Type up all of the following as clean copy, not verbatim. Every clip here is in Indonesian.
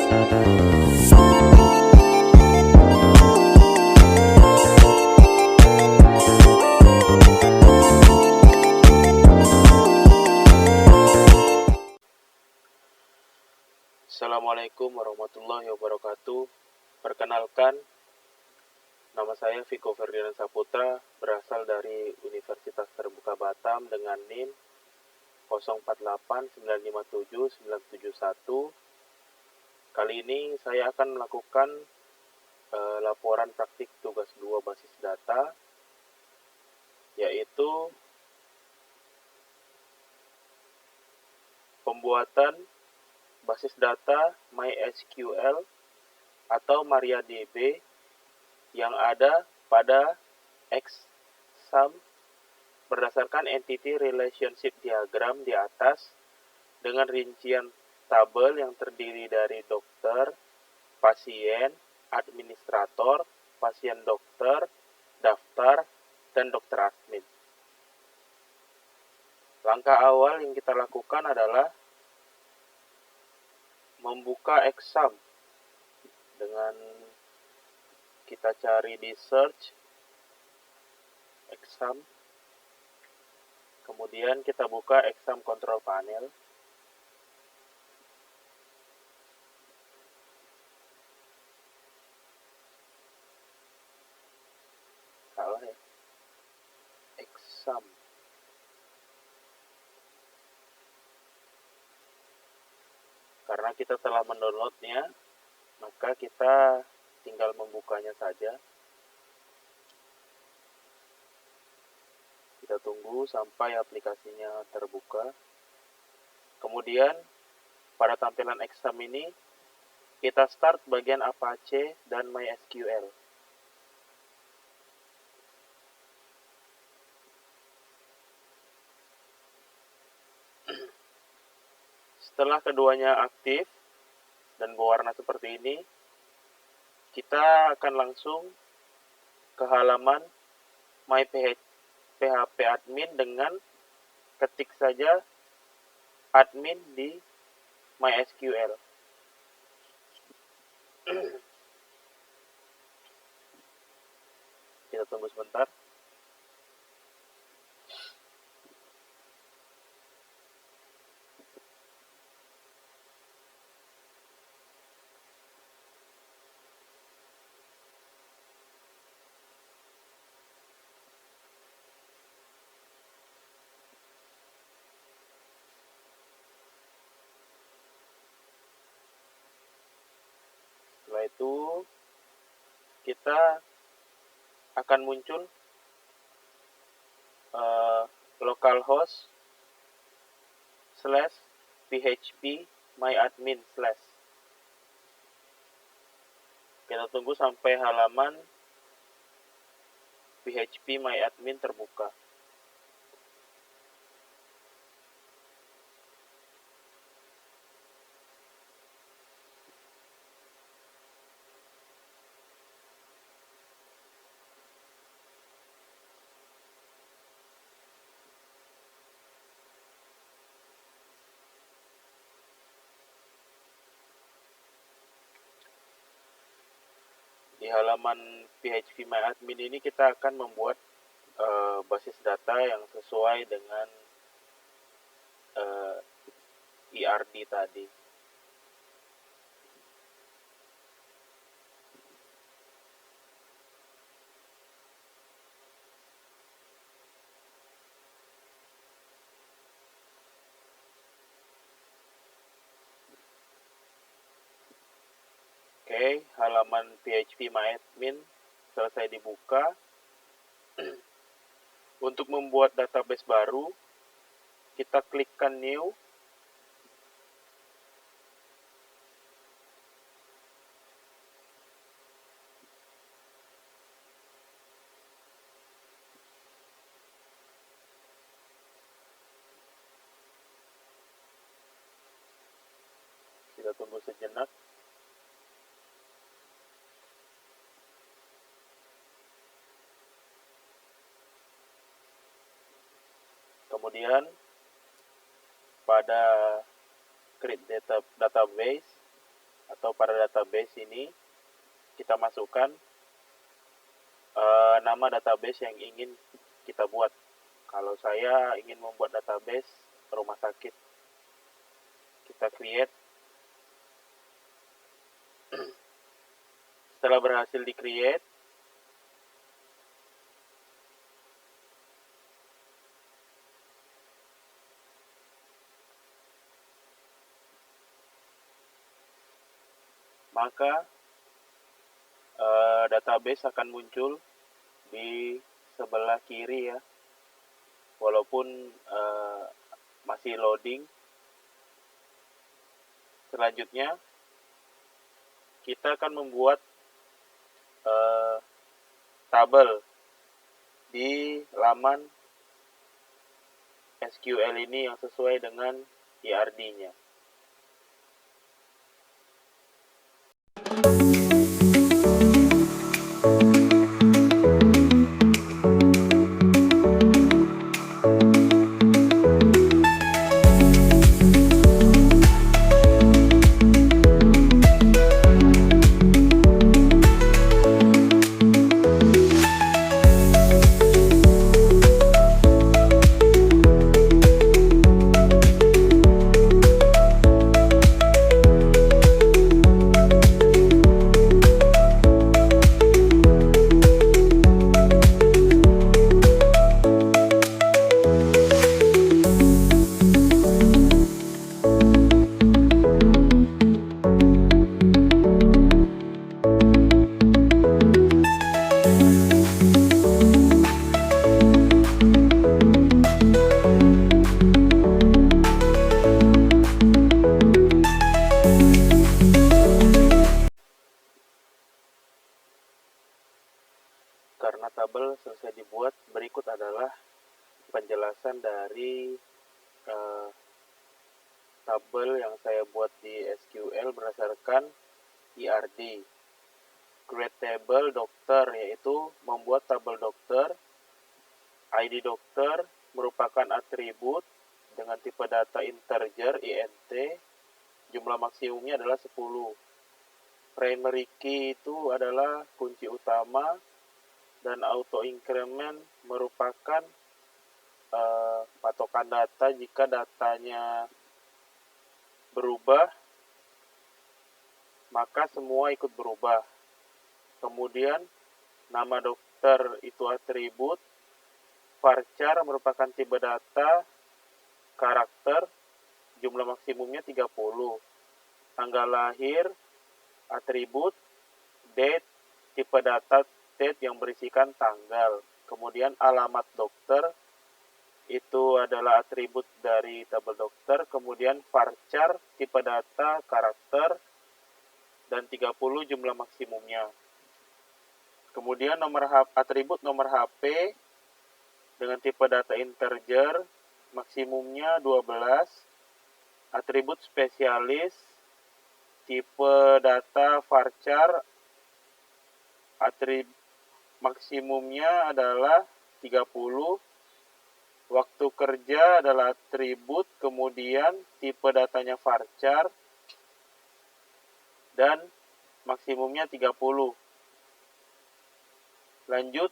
Assalamualaikum warahmatullahi wabarakatuh. Perkenalkan, nama saya Viko Ferdinand Saputra, berasal dari Universitas Terbuka Batam dengan NIM 0489579771. Kali ini saya akan melakukan laporan praktik tugas 2 basis data, yaitu pembuatan basis data MySQL atau MariaDB yang ada pada XSAM berdasarkan Entity Relationship Diagram di atas dengan rincian tabel yang terdiri dari dokter, pasien, administrator, pasien dokter, daftar, dan dokter admin. Langkah awal yang kita lakukan adalah membuka XSAM dengan kita cari di search XSAM, kemudian kita buka XSAM Control Panel. Salah ya, XSAM. Karena kita telah mendownloadnya, maka kita tinggal membukanya saja. Kita tunggu sampai aplikasinya terbuka. Kemudian pada tampilan XSAM ini kita start bagian Apache dan MySQL. Setelah keduanya aktif dan berwarna seperti ini, kita akan langsung ke halaman MyPHP admin dengan ketik saja admin di MySQL. Kita tunggu sebentar. Setelah itu kita akan muncul localhost /php myadmin/. Kita tunggu sampai halaman php myadmin terbuka. Di halaman PHP MyAdmin ini kita akan membuat basis data yang sesuai dengan ERD tadi. Oke, halaman PHP MyAdmin selesai dibuka. Untuk membuat database baru, kita klikkan New. Kita tunggu sejenak. Kemudian pada create database atau pada database ini kita masukkan nama database yang ingin kita buat. Kalau saya ingin membuat database rumah sakit, kita create. Setelah berhasil di create, maka database akan muncul di sebelah kiri ya, walaupun masih loading. Selanjutnya kita akan membuat tabel di laman SQL ini yang sesuai dengan IRD-nya. Karena tabel selesai dibuat, berikut adalah penjelasan dari tabel yang saya buat di SQL berdasarkan IRD. Create table dokter, yaitu membuat tabel dokter. ID dokter merupakan atribut dengan tipe data integer int, jumlah maksimumnya adalah 10. Primary key itu adalah kunci utama, dan auto increment merupakan patokan data. Jika datanya berubah, maka semua ikut berubah. Kemudian nama dokter itu atribut, varchar merupakan tipe data, karakter, jumlah maksimumnya 30. Tanggal lahir, atribut, date, tipe data date yang berisikan tanggal. Kemudian alamat dokter itu adalah atribut dari tabel dokter. Kemudian varchar, tipe data, karakter, dan 30 jumlah maksimumnya. Kemudian atribut nomor HP dengan tipe data integer, maksimumnya 12. Atribut spesialis, tipe data varchar, maksimumnya adalah 30. Waktu kerja adalah atribut, kemudian tipe datanya varchar, dan maksimumnya 30. Lanjut,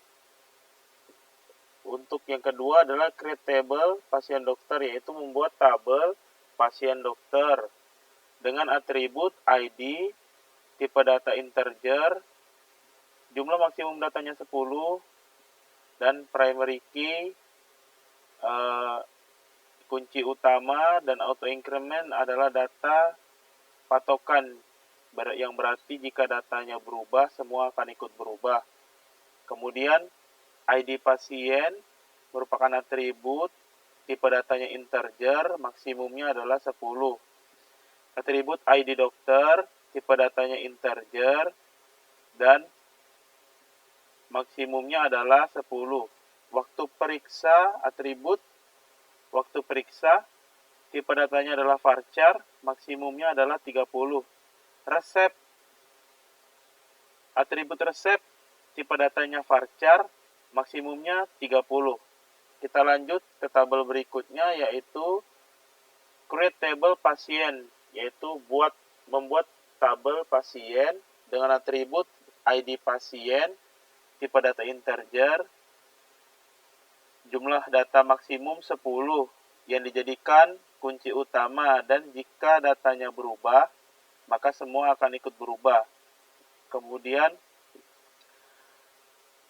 untuk yang kedua adalah create table pasien dokter, yaitu membuat tabel pasien dokter dengan atribut ID, tipe data integer, jumlah maksimum datanya 10, dan primary key, kunci utama, dan auto increment adalah data patokan, yang berarti jika datanya berubah, semua akan ikut berubah. Kemudian ID pasien merupakan atribut, tipe datanya integer, maksimumnya adalah 10. Atribut ID dokter, tipe datanya integer, dan maksimumnya adalah 10. Waktu periksa, atribut waktu periksa, tipe datanya adalah varchar, maksimumnya adalah 30. Resep, atribut resep, tipe datanya varchar, maksimumnya 30. Kita lanjut ke tabel berikutnya, yaitu create table pasien, yaitu membuat tabel pasien dengan atribut ID pasien, tipe data integer, jumlah data maksimum 10 yang dijadikan kunci utama, dan jika datanya berubah, maka semua akan ikut berubah. Kemudian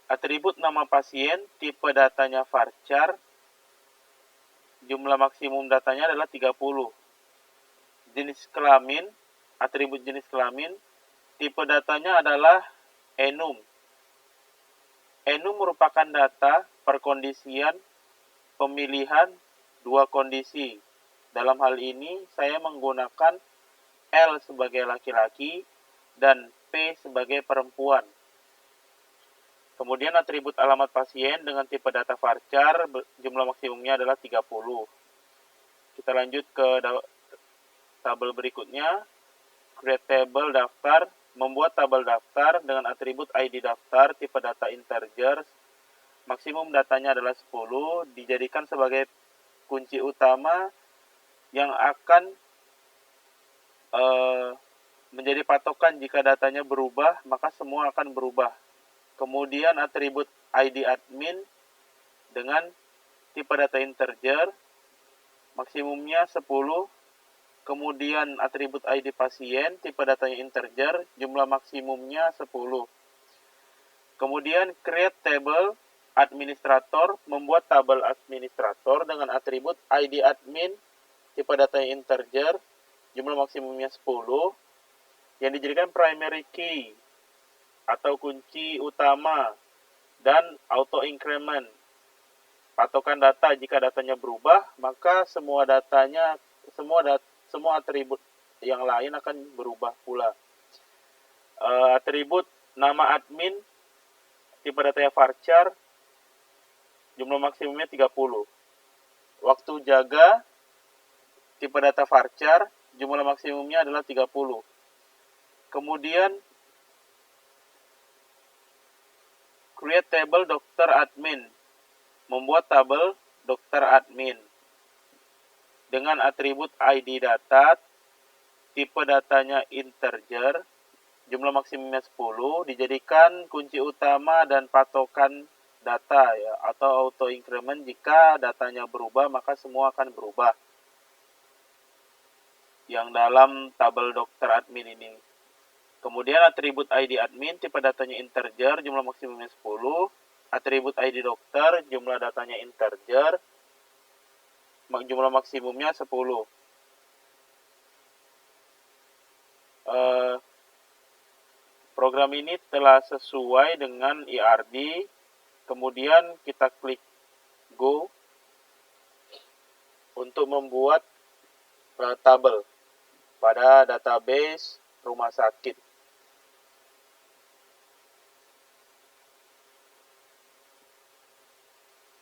atribut nama pasien, tipe datanya varchar, jumlah maksimum datanya adalah 30. Jenis kelamin, atribut jenis kelamin, tipe datanya adalah enum. Enum merupakan data perkondisian pemilihan dua kondisi. Dalam hal ini, saya menggunakan L sebagai laki-laki dan P sebagai perempuan. Kemudian atribut alamat pasien dengan tipe data varchar, jumlah maksimumnya adalah 30. Kita lanjut ke tabel berikutnya. Create table daftar, membuat tabel daftar dengan atribut ID daftar, tipe data integer, maksimum datanya adalah 10, dijadikan sebagai kunci utama yang akan menjadi patokan. Jika datanya berubah, maka semua akan berubah. Kemudian atribut ID admin dengan tipe data integer, maksimumnya 10. Kemudian atribut ID pasien, tipe datanya integer, jumlah maksimumnya 10. Kemudian create table administrator, membuat tabel administrator dengan atribut ID admin, tipe datanya integer, jumlah maksimumnya 10, yang dijadikan primary key atau kunci utama, dan auto increment, patokan data. Jika datanya berubah, maka semua atribut yang lain akan berubah pula. Atribut nama admin, tipe datanya varchar, jumlah maksimumnya 30. Waktu jaga, tipe data varchar, jumlah maksimumnya adalah 30. Kemudian create table dokter admin, membuat tabel dokter admin dengan atribut ID data, tipe datanya integer, jumlah maksimumnya 10, dijadikan kunci utama dan patokan data ya, atau auto increment. Jika datanya berubah, maka semua akan berubah yang dalam tabel dokter admin ini. Kemudian atribut ID admin, tipe datanya integer, jumlah maksimumnya 10, atribut ID dokter, jumlah datanya integer, jumlah maksimumnya 10. Program ini telah sesuai dengan IRD. Kemudian kita klik Go untuk membuat tabel pada database rumah sakit.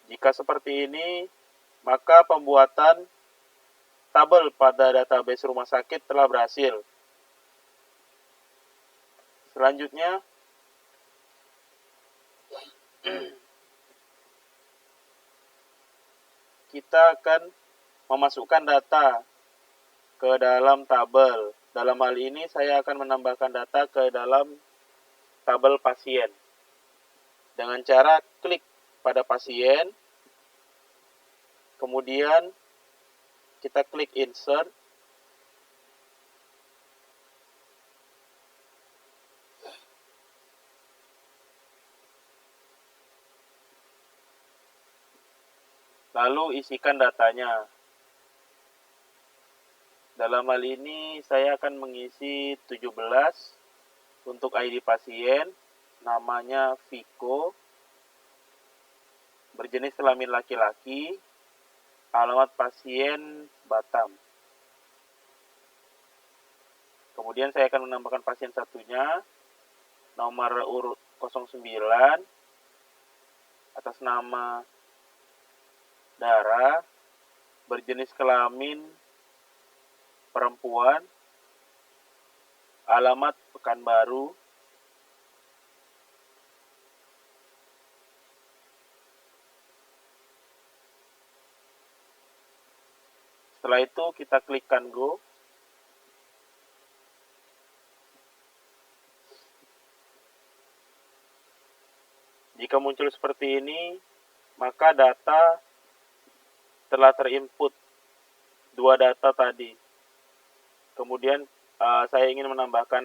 Jika seperti ini, maka pembuatan tabel pada database rumah sakit telah berhasil. Selanjutnya, kita akan memasukkan data ke dalam tabel. Dalam hal ini, saya akan menambahkan data ke dalam tabel pasien dengan cara klik pada pasien, kemudian kita klik insert, lalu isikan datanya. Dalam hal ini saya akan mengisi 17 untuk ID pasien, namanya Viko, berjenis kelamin laki-laki, alamat pasien Batam. Kemudian saya akan menambahkan pasien satunya, nomor urut 09, atas nama Dara, berjenis kelamin perempuan, alamat Pekanbaru, setelah itu kita klikkan Go. Jika muncul seperti ini, maka data telah terinput, dua data tadi. Kemudian saya ingin menambahkan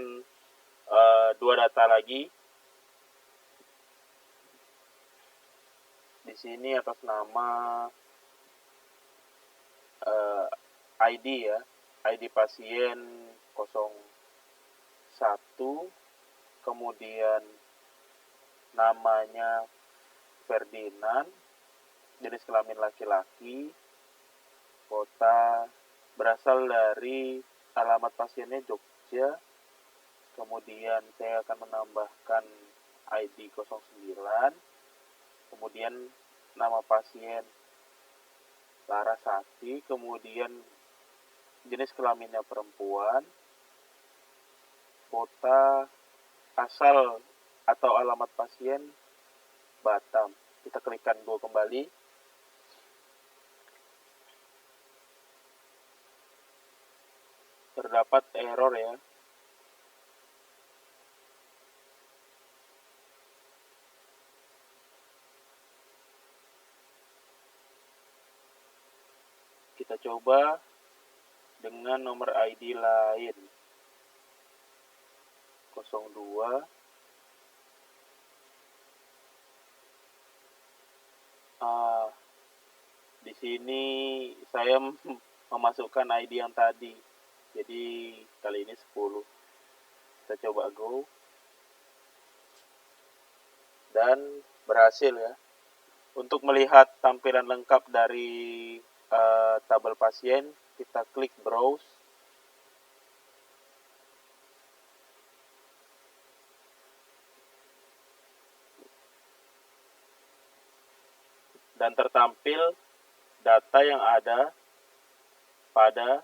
dua data lagi. Di sini atas nama ID ya, ID pasien 01, kemudian namanya Ferdinand, jenis kelamin laki-laki, kota berasal dari alamat pasiennya Jogja, kemudian saya akan menambahkan ID 09, kemudian nama pasien Larasati, kemudian jenis kelaminnya perempuan, kota asal atau alamat pasien Batam. Kita klikkan go kembali. Terdapat error ya. Kita coba dengan nomor ID lain. 02. Di sini saya memasukkan ID yang tadi. Jadi kali ini 10. Kita coba go. Dan berhasil ya. Untuk melihat tampilan lengkap dari tabel pasien, kita klik browse. Dan tertampil data yang ada pada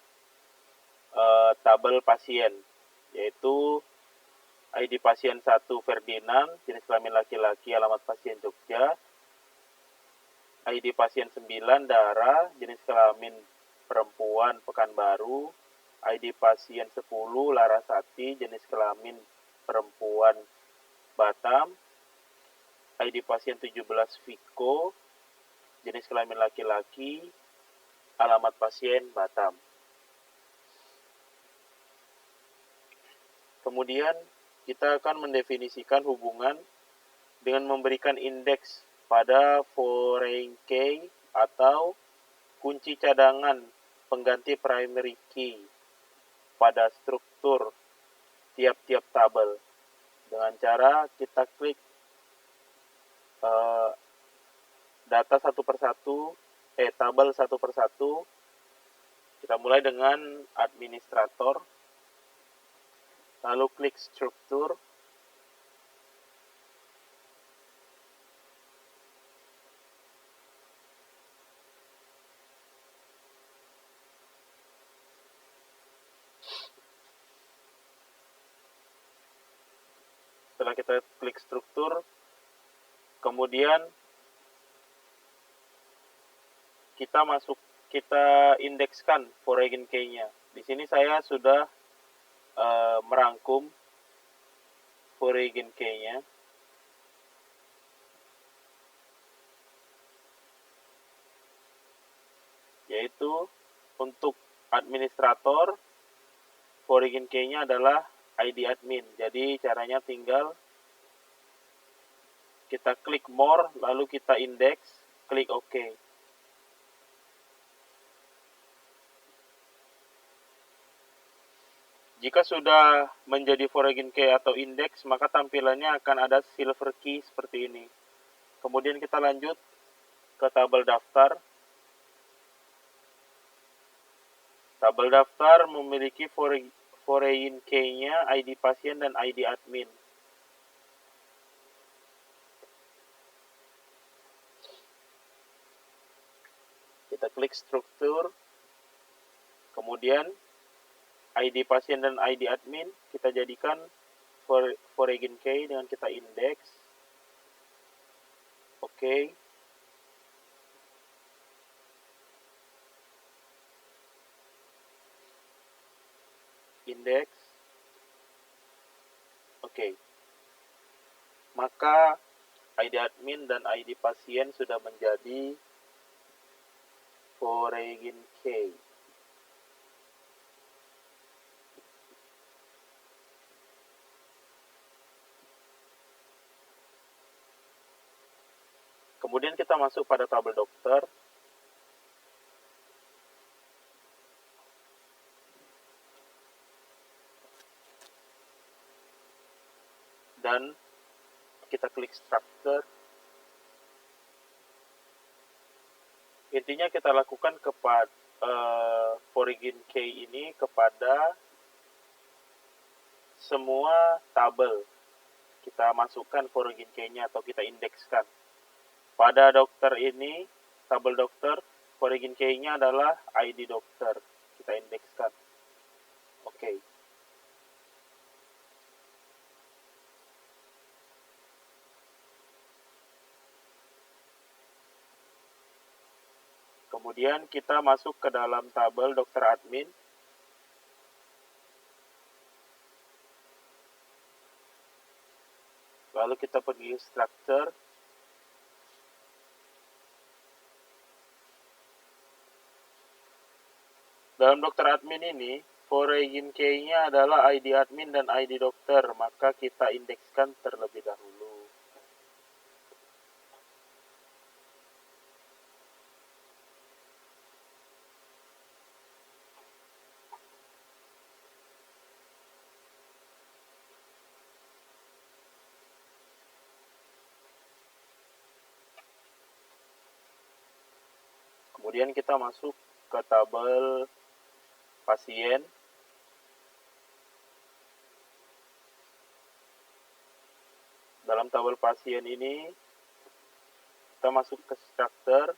tabel pasien, yaitu ID pasien 1 Ferdinand, jenis kelamin laki-laki, alamat pasien Jogja. ID pasien 9 Dara, jenis kelamin perempuan Pekanbaru. ID pasien 10 Larasati, jenis kelamin perempuan Batam. ID pasien 17 Viko, jenis kelamin laki-laki, alamat pasien Batam. Kemudian kita akan mendefinisikan hubungan dengan memberikan indeks pada foreign key atau kunci cadangan pengganti primary key pada struktur tiap-tiap tabel. Dengan cara kita klik data satu persatu, tabel satu persatu. Kita mulai dengan administrator, lalu klik struktur, setelah kita klik struktur, kemudian kita indekskan foreign key-nya. Di sini saya sudah merangkum foreign key-nya. Yaitu untuk administrator, foreign key-nya adalah ID admin. Jadi caranya tinggal kita klik more, lalu kita indeks, klik OK. Jika sudah menjadi foreign key atau indeks, maka tampilannya akan ada silver key seperti ini. Kemudian kita lanjut ke tabel daftar. Tabel daftar memiliki foreign key-nya, ID pasien, dan ID admin. Kita klik struktur, kemudian ID pasien dan ID admin kita jadikan foreign key dengan kita indeks. Oke. Indeks. Oke. Maka ID admin dan ID pasien sudah menjadi foreign key. Kemudian kita masuk pada tabel dokter. Dan kita klik structure. Intinya kita lakukan kepada foreign key ini kepada semua tabel. Kita masukkan foreign key-nya atau kita indekskan. Pada dokter ini, tabel dokter, foreign key-nya adalah ID dokter. Kita indekskan. Oke. Kemudian kita masuk ke dalam tabel dokter admin. Lalu kita pergi structure. Dalam dokter admin ini, foreign key-nya adalah ID admin dan ID dokter, maka kita indekskan terlebih dahulu. Kemudian kita masuk ke tabel pasien. Dalam tabel pasien ini, kita masuk ke structure.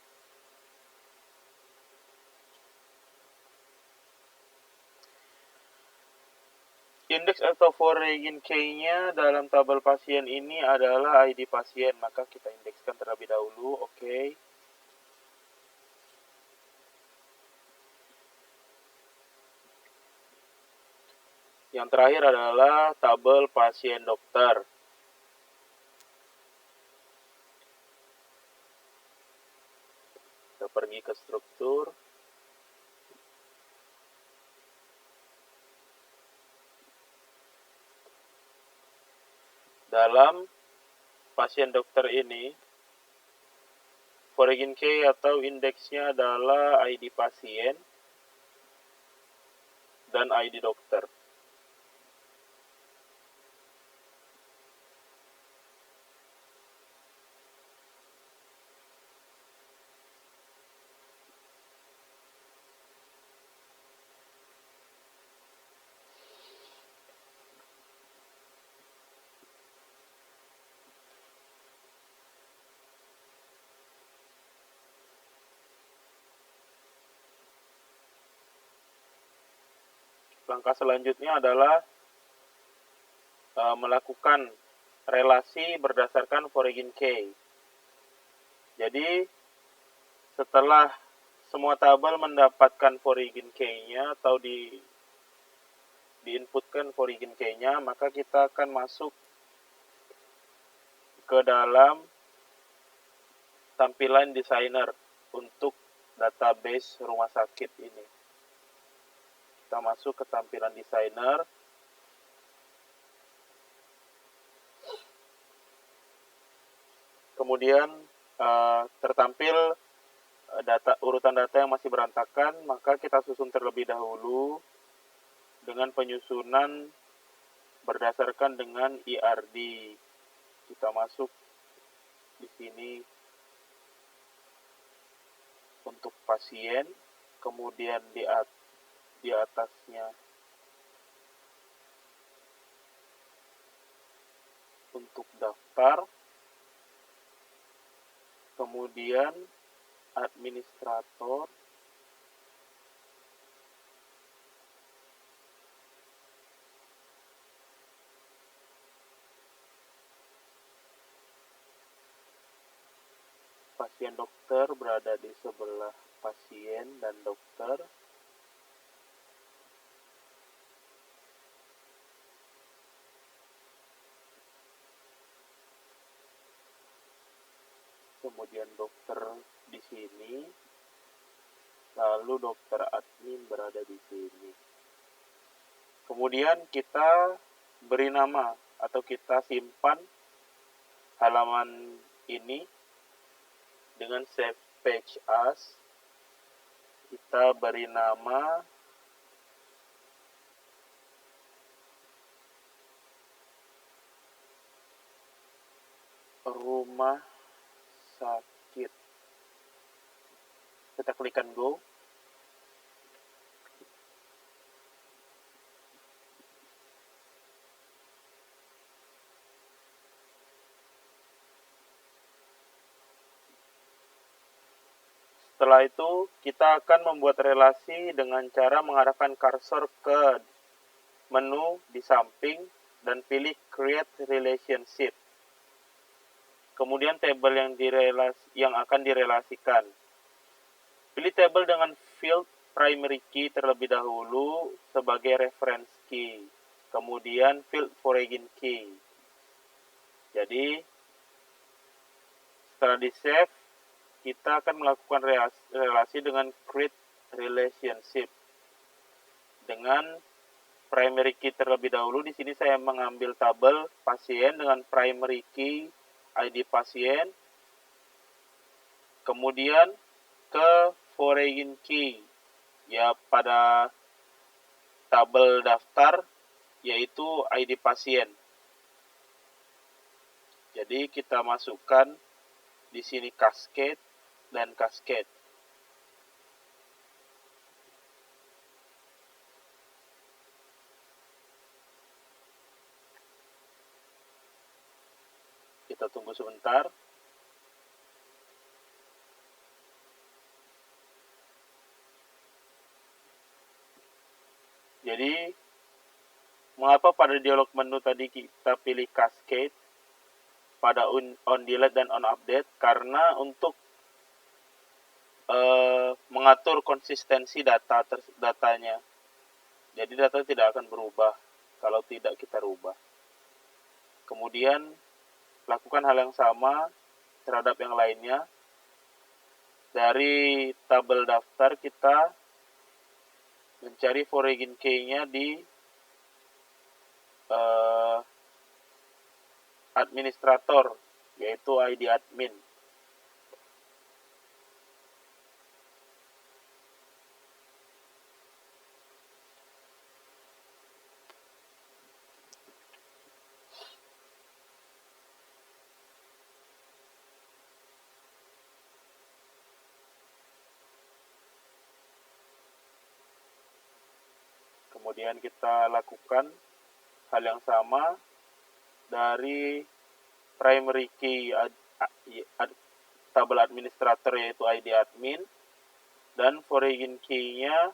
Indeks atau foreign key-nya dalam tabel pasien ini adalah ID pasien, maka kita indekskan terlebih dahulu. Oke. Yang terakhir adalah tabel pasien dokter. Kita pergi ke struktur. Dalam pasien dokter ini, foreign key atau indeksnya adalah ID pasien dan ID dokter. Langkah selanjutnya adalah melakukan relasi berdasarkan foreign key. Jadi, setelah semua tabel mendapatkan foreign key-nya atau diinputkan foreign key-nya, maka kita akan masuk ke dalam tampilan designer untuk database rumah sakit ini. Kita masuk ke tampilan designer. Kemudian tertampil urutan data yang masih berantakan, maka kita susun terlebih dahulu dengan penyusunan berdasarkan dengan IRD. Kita masuk di sini untuk pasien, kemudian di atasnya untuk daftar, kemudian administrator, pasien dokter berada di sebelah pasien dan dokter. kemudian dokter di sini, lalu dokter admin berada di sini. Kemudian kita beri nama atau kita simpan halaman ini dengan save page as. Kita beri nama rumah sakit. Kita klikkan go. Setelah itu, kita akan membuat relasi dengan cara mengarahkan kursor ke menu di samping dan pilih Create Relationship. Kemudian tabel yang akan direlasikan. Pilih tabel dengan field primary key terlebih dahulu sebagai reference key. Kemudian field foreign key. Jadi, setelah di-save, kita akan melakukan relasi dengan create relationship dengan primary key terlebih dahulu. Di sini saya mengambil tabel pasien dengan primary key ID pasien, kemudian ke foreign key ya pada tabel daftar yaitu ID pasien. Jadi kita masukkan di sini cascade dan cascade. Kita tunggu sebentar. Jadi, mengapa pada dialog menu tadi kita pilih cascade pada on delete dan on update? Karena untuk mengatur konsistensi datanya. Jadi data tidak akan berubah kalau tidak kita rubah. Kemudian lakukan hal yang sama terhadap yang lainnya. Dari tabel daftar kita mencari foreign key-nya di administrator, yaitu ID admin. Kemudian kita lakukan hal yang sama dari primary key tabel administrator yaitu ID admin dan foreign key-nya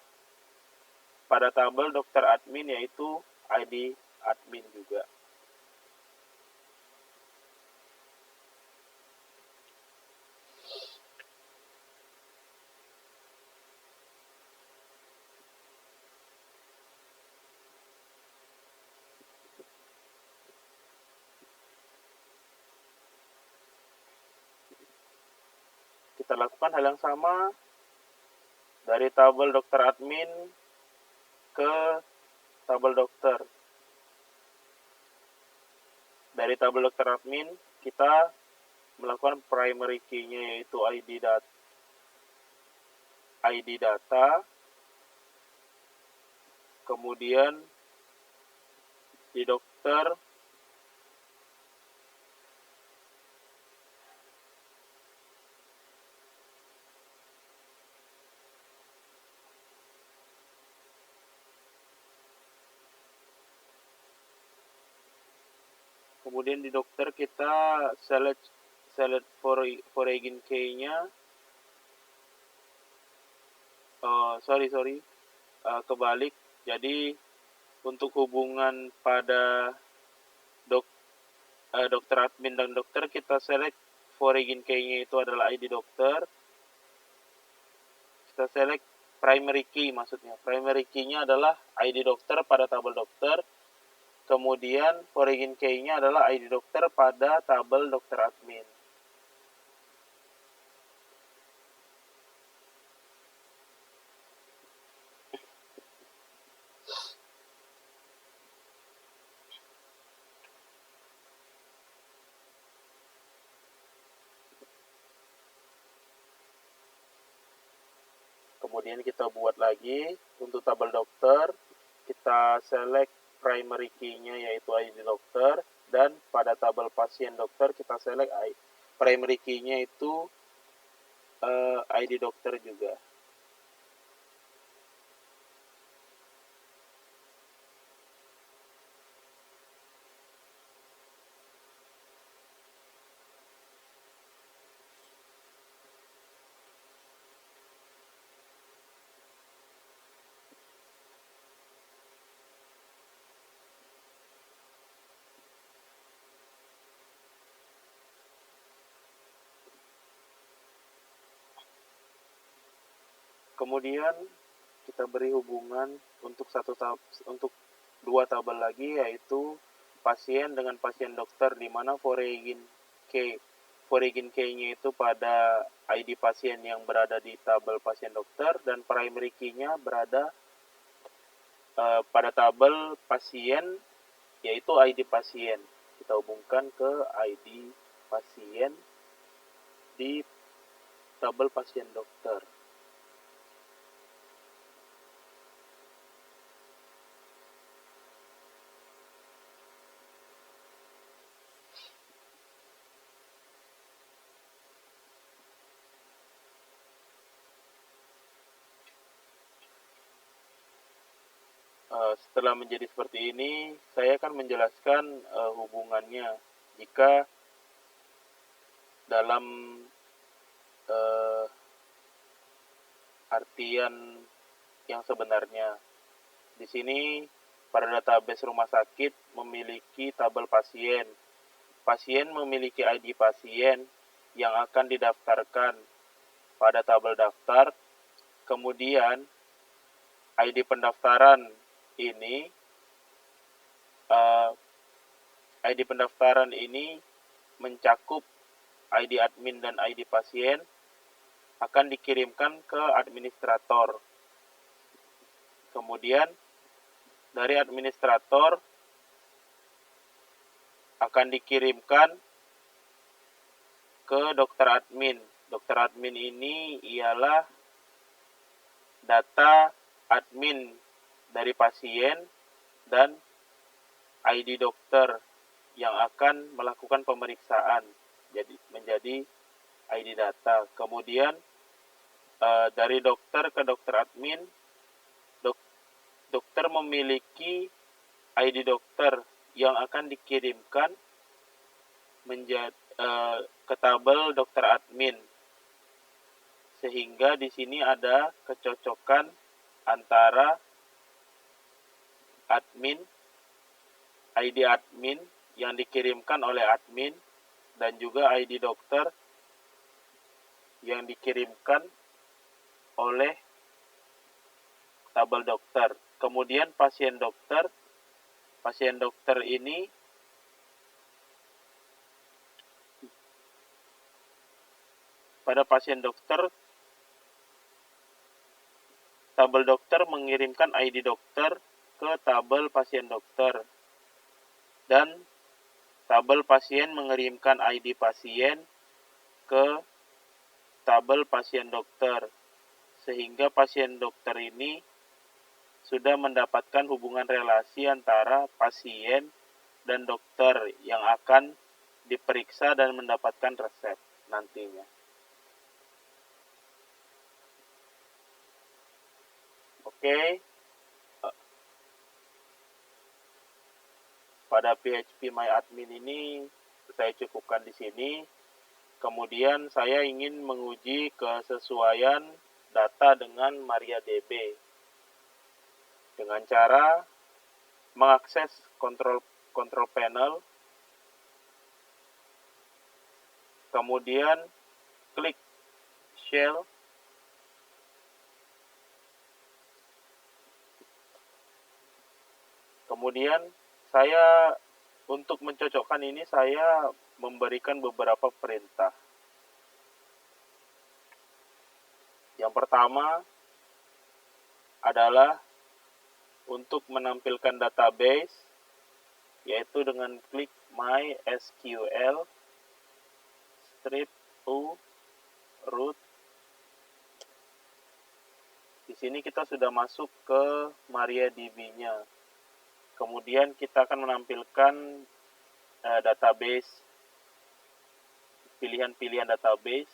pada tabel dokter admin yaitu ID admin juga. Kita lakukan hal yang sama dari tabel dokter admin ke tabel dokter. Dari tabel dokter admin, kita melakukan primary key-nya yaitu ID data. Kemudian di dokter kita select foreign key-nya. Kebalik. Jadi untuk hubungan pada dokter admin dan dokter, kita select foreign key-nya itu adalah ID dokter. Kita select primary key, maksudnya primary key-nya adalah ID dokter pada tabel dokter. Kemudian foreign key-nya adalah ID dokter pada tabel dokter admin. Kemudian kita buat lagi untuk tabel dokter, kita select primary key-nya yaitu ID dokter, dan pada tabel pasien dokter kita select primary key-nya itu ID dokter juga. Kemudian kita beri hubungan untuk dua tabel lagi, yaitu pasien dengan pasien dokter, di mana foreign key-nya itu pada ID pasien yang berada di tabel pasien dokter, dan primary key-nya berada pada tabel pasien yaitu ID pasien. Kita hubungkan ke ID pasien di tabel pasien dokter. Setelah menjadi seperti ini, saya akan menjelaskan hubungannya jika dalam artian yang sebenarnya. Di sini pada database rumah sakit memiliki tabel pasien. Pasien memiliki ID pasien yang akan didaftarkan pada tabel daftar. Kemudian ID pendaftaran ini mencakup ID admin dan ID pasien, akan dikirimkan ke administrator. Kemudian dari administrator akan dikirimkan ke dokter admin. Dokter admin ini ialah data admin dari pasien dan ID dokter yang akan melakukan pemeriksaan, jadi menjadi ID data. Kemudian dari dokter ke dokter admin, dokter memiliki ID dokter yang akan dikirimkan ke tabel dokter admin, sehingga di sini ada kecocokan antara admin, ID admin yang dikirimkan oleh admin, dan juga ID dokter yang dikirimkan oleh tabel dokter. Kemudian pasien dokter ini pada pasien dokter, tabel dokter mengirimkan ID dokter ke tabel pasien dokter, dan tabel pasien mengirimkan ID pasien ke tabel pasien dokter, sehingga pasien dokter ini sudah mendapatkan hubungan relasi antara pasien dan dokter yang akan diperiksa dan mendapatkan resep nantinya. Oke. Pada PHP My Admin ini saya cukupkan di sini. Kemudian saya ingin menguji kesesuaian data dengan MariaDB dengan cara mengakses control panel, kemudian klik shell, kemudian saya untuk mencocokkan ini saya memberikan beberapa perintah. Yang pertama adalah untuk menampilkan database, yaitu dengan klik MySQL strip to root. Di sini kita sudah masuk ke MariaDB-nya. Kemudian kita akan menampilkan database, pilihan-pilihan database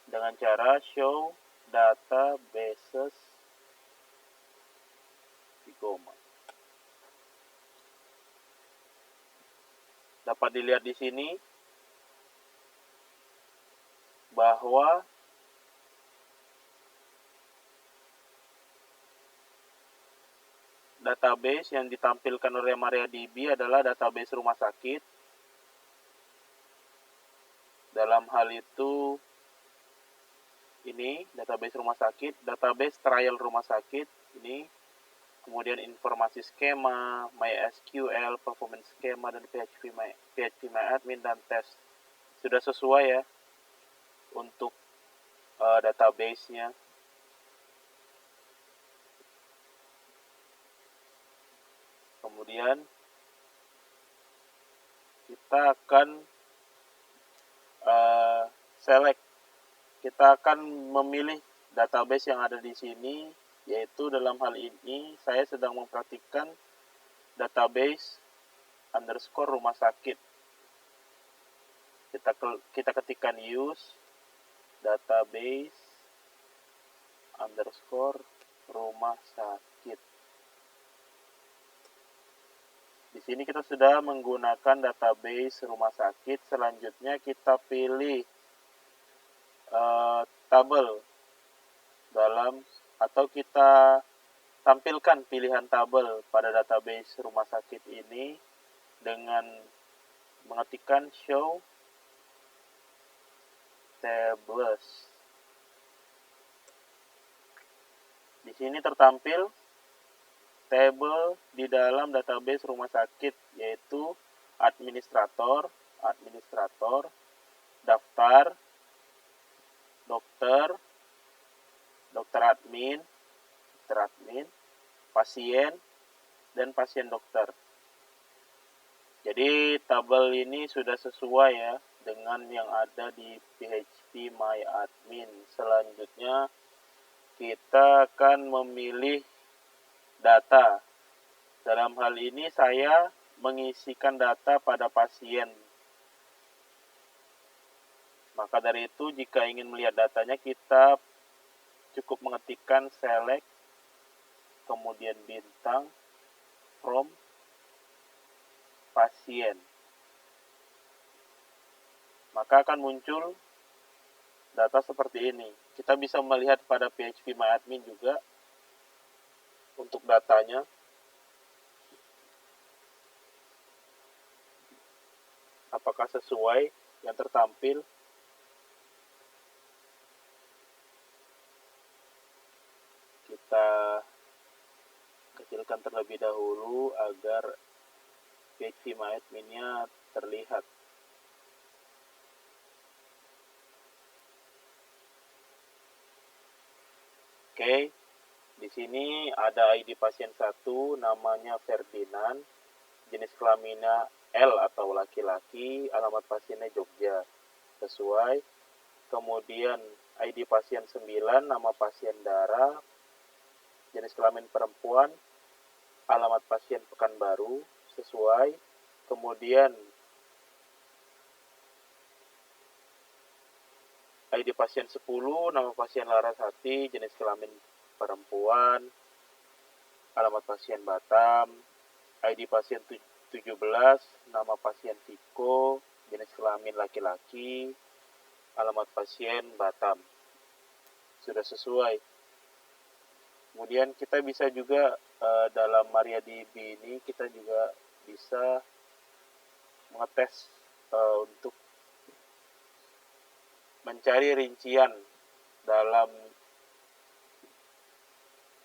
dengan cara show databases di Goma. Dapat dilihat di sini bahwa database yang ditampilkan oleh MariaDB adalah database rumah sakit. Dalam hal itu, ini database rumah sakit, database trial rumah sakit, ini, kemudian informasi skema, MySQL, performance skema, dan PHPMyAdmin dan test. Sudah sesuai ya untuk database-nya. Kemudian kita akan select, kita akan memilih database yang ada di sini, yaitu dalam hal ini saya sedang mempraktikkan database underscore rumah sakit. Kita ketikkan use database underscore rumah sakit. Di sini kita sudah menggunakan database rumah sakit. Selanjutnya kita pilih tabel dalam, atau kita tampilkan pilihan tabel pada database rumah sakit ini dengan mengetikkan show tables. Di sini tertampil tabel di dalam database rumah sakit, yaitu administrator, daftar, dokter admin, pasien, dan pasien dokter. Jadi tabel ini sudah sesuai ya dengan yang ada di PHPMyAdmin. Selanjutnya kita akan memilih data. Dalam hal ini saya mengisikan data pada pasien. Maka dari itu jika ingin melihat datanya, kita cukup mengetikkan select, kemudian bintang, from pasien. Maka akan muncul data seperti ini. Kita bisa melihat pada PHPMyAdmin juga untuk datanya. Apakah sesuai yang tertampil? Kita kecilkan terlebih dahulu agar PHPMyAdmin-nya terlihat. Oke, di sini ada ID pasien 1, namanya Ferdinand, jenis kelaminnya L atau laki-laki, alamat pasiennya Jogja, sesuai. Kemudian ID pasien 9, nama pasien Dara, jenis kelamin perempuan, alamat pasien Pekanbaru, sesuai. Kemudian ID pasien 10, nama pasien Larasati, jenis kelamin perempuan, alamat pasien Batam. ID pasien 17, nama pasien Viko, jenis kelamin laki-laki, alamat pasien Batam. Sudah sesuai. Kemudian kita bisa juga dalam MariaDB ini kita juga bisa mengetes untuk mencari rincian dalam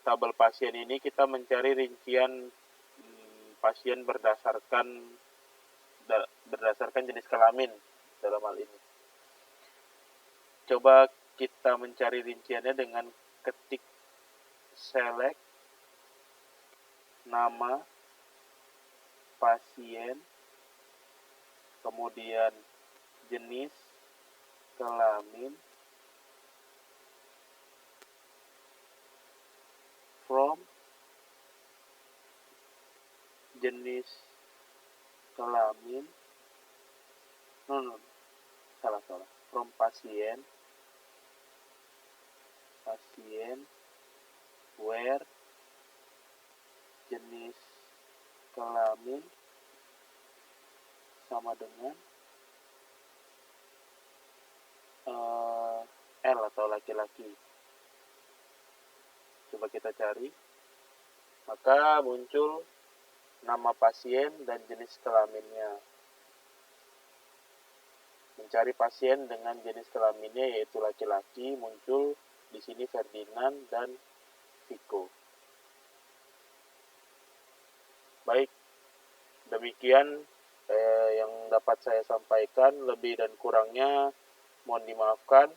tabel pasien ini. Kita mencari rincian pasien berdasarkan jenis kelamin dalam hal ini. Coba kita mencari rinciannya dengan ketik select nama pasien, kemudian jenis kelamin, from jenis kelamin salah from pasien where jenis kelamin sama dengan L atau laki-laki. Coba kita cari, maka muncul nama pasien dan jenis kelaminnya. Mencari pasien dengan jenis kelaminnya yaitu laki-laki, muncul di sini Ferdinand dan Viko. Baik, demikian yang dapat saya sampaikan, lebih dan kurangnya mohon dimaafkan.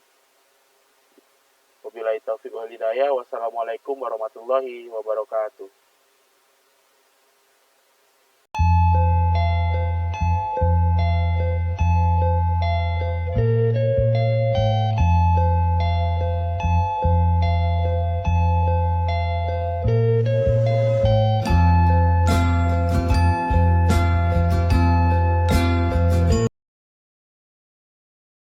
Wabillahi taufiq wal hidayah. Wassalamualaikum warahmatullahi wabarakatuh.